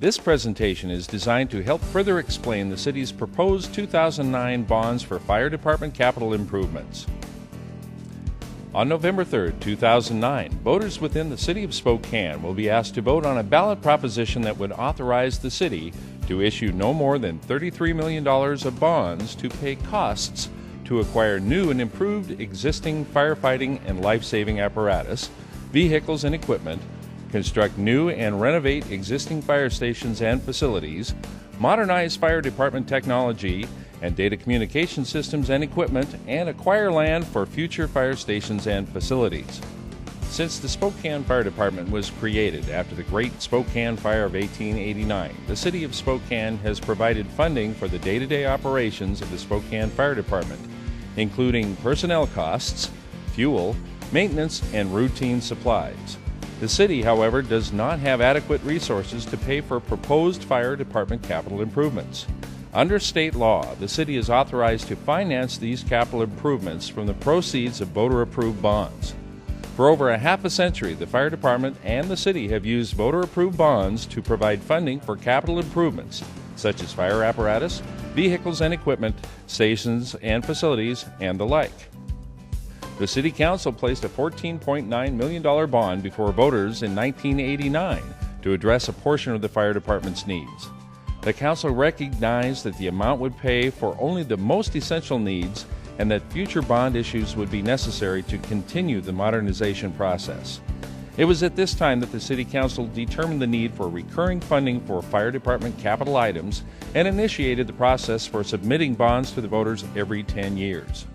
This presentation is designed to help further explain the city's proposed 2009 bonds for fire department capital improvements. On November 3, 2009, voters within the City of Spokane will be asked to vote on a ballot proposition that would authorize the city to issue no more than $33 million of bonds to pay costs to acquire new and improved existing firefighting and life-saving apparatus, vehicles and equipment, construct new and renovate existing fire stations and facilities, modernize fire department technology and data communication systems and equipment, and acquire land for future fire stations and facilities. Since the Spokane Fire Department was created after the Great Spokane Fire of 1889, the City of Spokane has provided funding for the day-to-day operations of the Spokane Fire Department, including personnel costs, fuel, maintenance, and routine supplies. The city, however, does not have adequate resources to pay for proposed fire department capital improvements. Under state law, the city is authorized to finance these capital improvements from the proceeds of voter-approved bonds. For over a half a century, the fire department and the city have used voter-approved bonds to provide funding for capital improvements, such as fire apparatus, vehicles and equipment, stations and facilities, and the like. The City Council placed a $14.9 million bond before voters in 1989 to address a portion of the fire department's needs. The Council recognized that the amount would pay for only the most essential needs and that future bond issues would be necessary to continue the modernization process. It was at this time that the City Council determined the need for recurring funding for fire department capital items and initiated the process for submitting bonds to the voters every 10 years.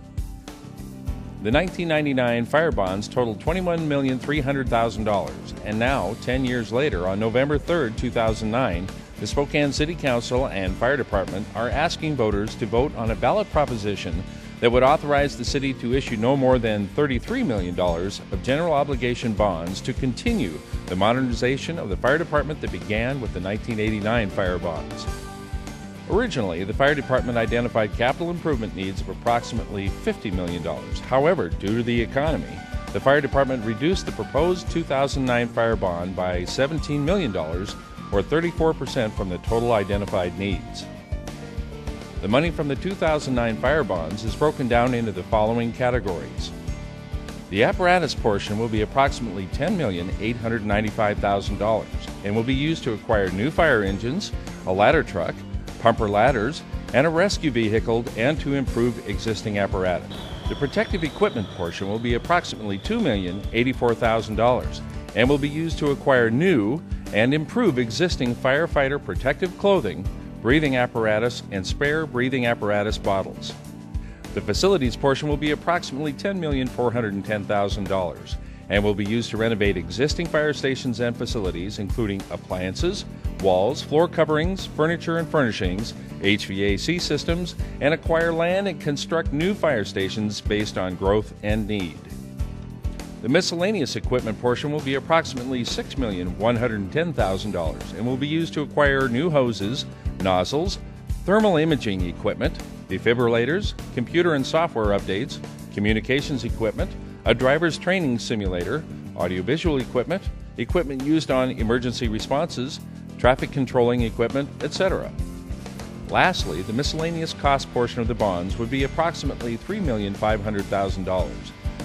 The 1999 fire bonds totaled $21,300,000, and now, 10 years later, on November 3, 2009, the Spokane City Council and Fire Department are asking voters to vote on a ballot proposition that would authorize the city to issue no more than $33 million of general obligation bonds to continue the modernization of the fire department that began with the 1989 fire bonds. Originally, the fire department identified capital improvement needs of approximately $50 million. However, due to the economy, the fire department reduced the proposed 2009 fire bond by $17 million, or 34% from the total identified needs. The money from the 2009 fire bonds is broken down into the following categories. The apparatus portion will be approximately $10,895,000 and will be used to acquire new fire engines, a ladder truck, pumper ladders, and a rescue vehicle, and to improve existing apparatus. The protective equipment portion will be approximately $2,084,000 and will be used to acquire new and improve existing firefighter protective clothing, breathing apparatus, and spare breathing apparatus bottles. The facilities portion will be approximately $10,410,000 and will be used to renovate existing fire stations and facilities, including appliances, walls, floor coverings, furniture and furnishings, HVAC systems, and acquire land and construct new fire stations based on growth and need. The miscellaneous equipment portion will be approximately $6,110,000 and will be used to acquire new hoses, nozzles, thermal imaging equipment, defibrillators, computer and software updates, communications equipment, a driver's training simulator, audiovisual equipment, equipment used on emergency responses, traffic controlling equipment, etc. Lastly, the miscellaneous cost portion of the bonds would be approximately $3,500,000.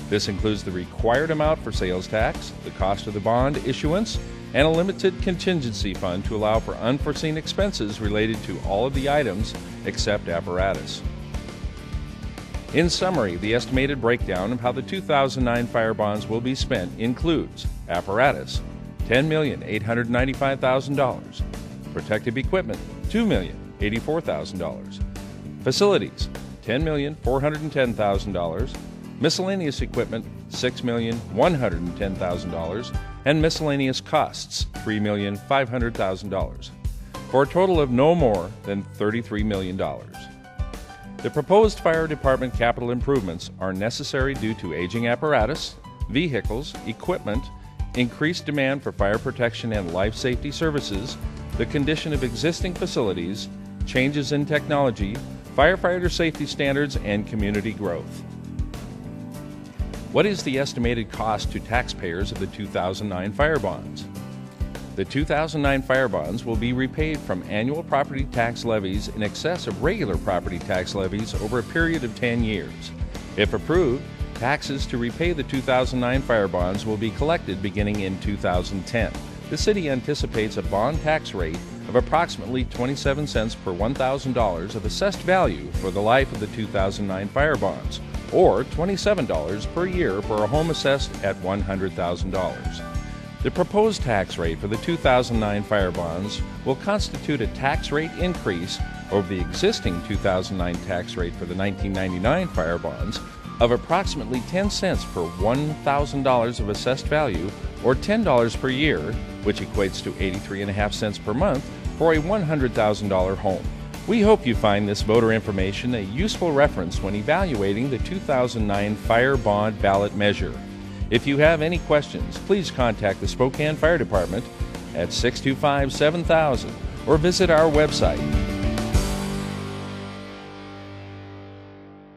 This includes the required amount for sales tax, the cost of the bond issuance, and a limited contingency fund to allow for unforeseen expenses related to all of the items except apparatus. In summary, the estimated breakdown of how the 2009 fire bonds will be spent includes apparatus, $10,895,000, protective equipment, $2,084,000, facilities, $10,410,000, miscellaneous equipment, $6,110,000, and miscellaneous costs, $3,500,000, for a total of no more than $33 million. The proposed fire department capital improvements are necessary due to aging apparatus, vehicles, equipment, increased demand for fire protection and life safety services, the condition of existing facilities, changes in technology, firefighter safety standards, and community growth. What is the estimated cost to taxpayers of the 2009 fire bonds? The 2009 fire bonds will be repaid from annual property tax levies in excess of regular property tax levies over a period of 10 years. If approved, taxes to repay the 2009 fire bonds will be collected beginning in 2010. The city anticipates a bond tax rate of approximately 27 cents per $1,000 of assessed value for the life of the 2009 fire bonds, or $27 per year for a home assessed at $100,000. The proposed tax rate for the 2009 fire bonds will constitute a tax rate increase over the existing 2009 tax rate for the 1999 fire bonds of approximately 10 cents per $1,000 of assessed value, or $10 per year, which equates to 83.5 cents per month for a $100,000 home. We hope you find this voter information a useful reference when evaluating the 2009 fire bond ballot measure. If you have any questions, please contact the Spokane Fire Department at 625-7000 or visit our website